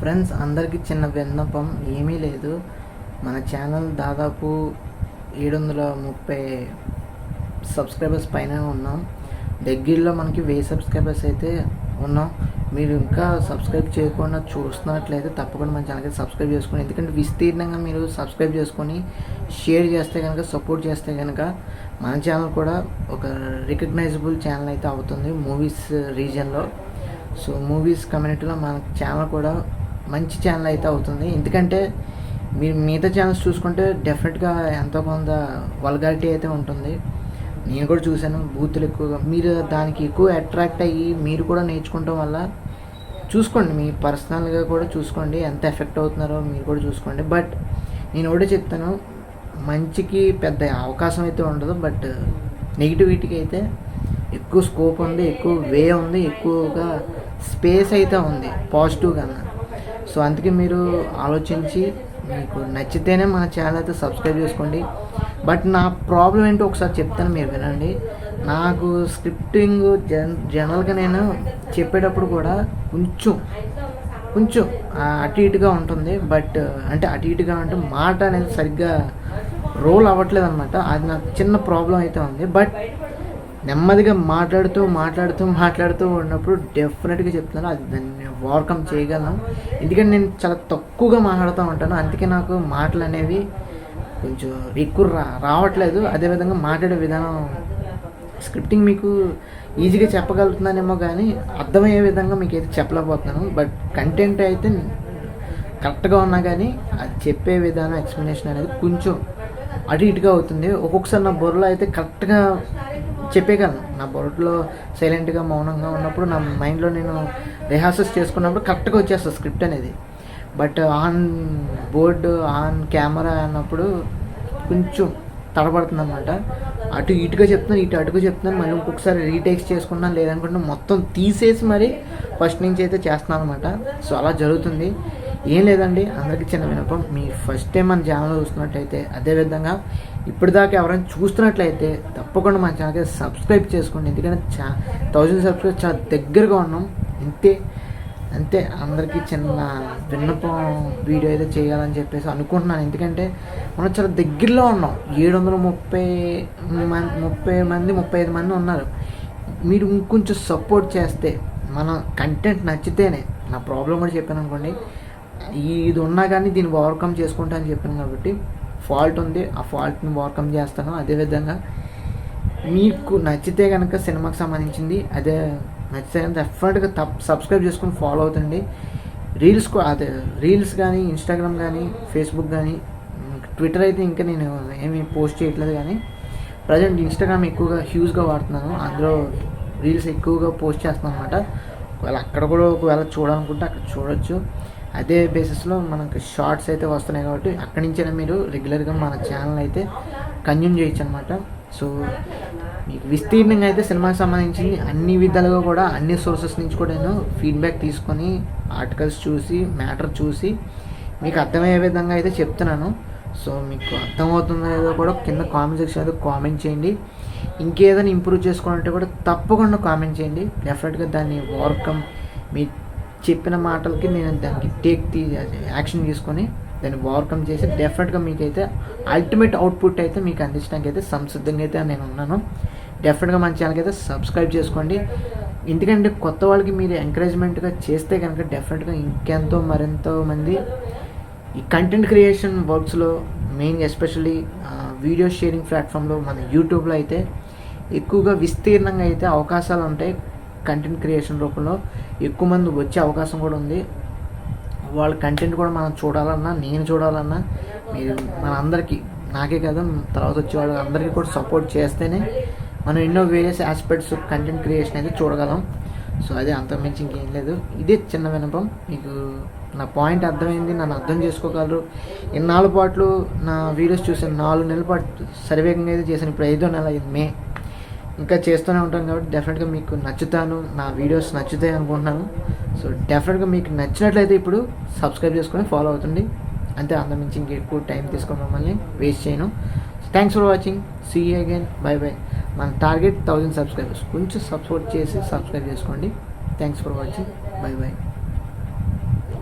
Friends అందరికీ చిన్న విన్నపం ఏమీ లేదు. మన ఛానల్ దాదాపు 730 సబ్స్క్రైబర్స్ పైన ఉన్నాం. దగ్గరలో మనకి 1000 సబ్స్క్రైబర్స్ అయితే ఉన్నాం. మీరు ఇంకా సబ్స్క్రైబ్ చేయకుండా చూస్తున్నట్లయితే తప్పకుండా మన ఛానల్కి సబ్స్క్రైబ్ చేసుకోండి. ఎందుకంటే విస్తీర్ణంగా మీరు సబ్స్క్రైబ్ చేసుకొని షేర్ చేస్తే కనుక, సపోర్ట్ చేస్తే కనుక మన ఛానల్ కూడా ఒక రికగ్నైజబుల్ ఛానల్ అయితే అవుతుంది మూవీస్ రీజియన్లో. సో మూవీస్ కమ్యూనిటీలో మన ఛానల్ కూడా మంచి ఛానల్ అయితే అవుతుంది. ఎందుకంటే మీరు మిగతా ఛానల్స్ చూసుకుంటే డెఫినెట్గా ఎంతో కొంత వల్గారిటీ అయితే ఉంటుంది. నేను కూడా చూశాను, బూతులు ఎక్కువగా. మీరు దానికి ఎక్కువ అట్రాక్ట్ అయ్యి మీరు కూడా నేర్చుకోవటం వల్ల చూసుకోండి, మీ పర్సనల్గా కూడా చూసుకోండి, ఎంత ఎఫెక్ట్ అవుతున్నారో మీరు కూడా చూసుకోండి. బట్ నేను ఒకటే చెప్తాను, మంచికి పెద్ద అవకాశం అయితే ఉండదు, బట్ నెగిటివిటీకి అయితే ఎక్కువ స్కోప్ ఉంది, ఎక్కువ వే ఉంది, ఎక్కువగా స్పేస్ అయితే ఉంది పాజిటివ్గా. సో అందుకే మీరు ఆలోచించి మీకు నచ్చితేనే మన ఛానల్ అయితే సబ్స్క్రైబ్ చేసుకోండి. బట్ నా ప్రాబ్లం ఏంటో ఒకసారి చెప్తాను, మీరు వినండి. నాకు స్క్రిప్టింగ్ జనరల్గా నేను చెప్పేటప్పుడు కూడా కొంచెం అటు ఇటుగా ఉంటుంది. బట్ అంటే అటు ఇటుగా అంటే మాట అనేది సరిగ్గా రోల్ అవ్వట్లేదు అనమాట. అది నాకు చిన్న ప్రాబ్లం అయితే ఉంది. బట్ నెమ్మదిగా మాట్లాడుతూ ఉన్నప్పుడు డెఫినెట్గా చెప్తాను, అది దాన్ని ఓవర్కమ్ చేయగలను. ఎందుకంటే నేను చాలా తక్కువగా మాట్లాడుతూ ఉంటాను, అందుకే నాకు మాటలు అనేవి కొంచెం ఎక్కువ రావట్లేదు. అదేవిధంగా మాట్లాడే విధానం, స్క్రిప్టింగ్ మీకు ఈజీగా చెప్పగలుగుతున్నానేమో కానీ అర్థమయ్యే విధంగా మీకు అయితే చెప్పలేకపోతున్నాను. బట్ కంటెంట్ అయితే కరెక్ట్గా ఉన్నా కానీ అది చెప్పే విధానం, ఎక్స్ప్లెనేషన్ అనేది కొంచెం అటు ఇటుగా అవుతుంది. ఒక్కొక్కసారి నా బుర్రలో అయితే కరెక్ట్గా చెప్పేయగలను. నా బుర్రలో సైలెంట్గా మౌనంగా ఉన్నప్పుడు నా మైండ్లో నేను రిహార్సల్స్ చేసుకున్నప్పుడు కరెక్ట్గా వచ్చేస్తుంది స్క్రిప్ట్ అనేది. But on board, on camera అన్నప్పుడు కొంచెం తడబడుతుంది అనమాట. అటు ఇటుగా చెప్తున్నాను, ఇటు అటుగా చెప్తున్నాను, మళ్ళీ ఇంకొకసారి రీటేక్స్ చేసుకున్నాను, లేదనుకుంటే మొత్తం తీసేసి మరి ఫస్ట్ నుంచి అయితే చేస్తున్నాను అనమాట. సో అలా జరుగుతుంది. ఏం లేదండి, అందరికీ చిన్న వినపం. మీ ఫస్ట్ టైం మన ఛానల్ చూస్తున్నట్టయితే, అదేవిధంగా ఇప్పటిదాకా ఎవరైనా చూస్తున్నట్లయితే తప్పకుండా మన ఛానల్కి సబ్స్క్రైబ్ చేసుకోండి. ఎందుకంటే 1000 సబ్స్క్రైబ్ చాలా దగ్గరగా ఉన్నాం. అంతే అందరికీ చిన్న విన్నపం వీడియో అయితే చేయాలని చెప్పేసి అనుకుంటున్నాను. ఎందుకంటే మనం చాలా దగ్గరలో ఉన్నాం. 735 మంది ఉన్నారు. మీరు ఇంకొంచెం సపోర్ట్ చేస్తే, మన కంటెంట్ నచ్చితేనే, నా ప్రాబ్లం కూడా చెప్పాను అనుకోండి, ఇది ఉన్నా కానీ దీన్ని ఓవర్కమ్ చేసుకుంటా అని చెప్పాను. కాబట్టి ఫాల్ట్ ఉంది, ఆ ఫాల్ట్ని ఓవర్కమ్ చేస్తాను. అదేవిధంగా మీకు నచ్చితే కనుక సినిమాకి సంబంధించింది అదే నచ్చితే కనుక డెఫినెట్గా సబ్స్క్రైబ్ చేసుకుని ఫాలో అవుతుంది. రీల్స్ కానీ, ఇన్స్టాగ్రామ్ కానీ, ఫేస్బుక్ కానీ, ట్విట్టర్ అయితే ఇంకా నేను ఏమీ పోస్ట్ చేయట్లేదు. కానీ ప్రజెంట్ ఇన్స్టాగ్రామ్ ఎక్కువగా హ్యూజ్గా వాడుతున్నాను. అందులో రీల్స్ ఎక్కువగా పోస్ట్ చేస్తున్నాను అనమాట. అక్కడ కూడా ఒకవేళ చూడాలనుకుంటే అక్కడ చూడొచ్చు. అదే బేసిస్లో మనకు షార్ట్స్ అయితే వస్తున్నాయి కాబట్టి అక్కడి నుంచైనా మీరు రెగ్యులర్గా మన ఛానల్ అయితే కన్జ్యూమ్ చేయొచ్చు అనమాట. సో మీకు విస్తీర్ణంగా అయితే సినిమాకి సంబంధించి అన్ని విధాలుగా కూడా, అన్ని సోర్సెస్ నుంచి కూడా నేను ఫీడ్బ్యాక్ తీసుకొని, ఆర్టికల్స్ చూసి, మ్యాటర్ చూసి మీకు అర్థమయ్యే విధంగా అయితే చెప్తున్నాను. సో మీకు అర్థమవుతుందో లేదో కూడా కింద కామెంట్ సెక్షన్ అయితే కామెంట్ చేయండి. ఇంకేదైనా ఇంప్రూవ్ చేసుకోవాలంటే కూడా తప్పకుండా కామెంట్ చేయండి. డెఫినెట్గా దాన్ని ఓవర్కమ్, మీ చెప్పిన మాటలకి నేను దానికి యాక్షన్ తీసుకొని దాన్ని ఓవర్కమ్ చేసి డెఫినెట్గా మీకైతే అల్టిమేట్ అవుట్పుట్ అయితే మీకు అందించడానికి అయితే సంసిద్ధంగా అయితే నేను ఉన్నాను. డెఫినెట్గా మన ఛానల్కి అయితే సబ్స్క్రైబ్ చేసుకోండి. ఎందుకంటే కొత్త వాళ్ళకి మీరు ఎంకరేజ్మెంట్గా చేస్తే కనుక డెఫినెట్గా ఇంకెంతో మరెంతో మంది ఈ కంటెంట్ క్రియేషన్ వర్క్స్లో, మెయిన్ ఎస్పెషల్లీ వీడియో షేరింగ్ ప్లాట్ఫామ్లో, మన యూట్యూబ్లో అయితే ఎక్కువగా విస్తీర్ణంగా అయితే అవకాశాలు ఉంటాయి. కంటెంట్ క్రియేషన్ రూపంలో ఎక్కువ మంది వచ్చే అవకాశం కూడా ఉంది. వాళ్ళ కంటెంట్ కూడా మనం చూడాలన్నా, నేను చూడాలన్నా, మీరు మన అందరికీ, నాకే కదా తర్వాత వచ్చే వాళ్ళు అందరికీ కూడా సపోర్ట్ చేస్తేనే మనం ఎన్నో వేరియస్ ఆస్పెక్ట్స్ కంటెంట్ క్రియేషన్ అయితే చూడగలం. సో అదే, అంతకుమించి ఇంకేం లేదు. ఇదే చిన్న వినపం. మీకు నా పాయింట్ అర్థమైంది, నన్ను అర్థం చేసుకోగలరు. ఇన్నాళ్ళ పాటు నా వీడియోస్ చూసాను, 4 నెలల పాటు సర్వేగంగా అయితే చేశాను. ఇప్పుడు 5వ నెల, మే, ఇంకా చేస్తూనే ఉంటాను. కాబట్టి డెఫినెట్గా మీకు నచ్చుతాను, నా వీడియోస్ నచ్చుతాయి అనుకుంటున్నాను. సో డెఫినెట్గా మీకు నచ్చినట్లయితే ఇప్పుడు సబ్స్క్రైబ్ చేసుకొని ఫాలో అవుతుంది. అంతే, అంతమించి ఇంకెక్కువ టైం తీసుకొని మమ్మల్ని వేస్ట్ చేయను. Thanks for watching. See you again. Bye. మన టార్గెట్ 1000 సబ్స్క్రైబర్స్. కొంచెం సపోర్ట్ చేసి సబ్స్క్రైబ్ చేసుకోండి. Thanks for watching. బై.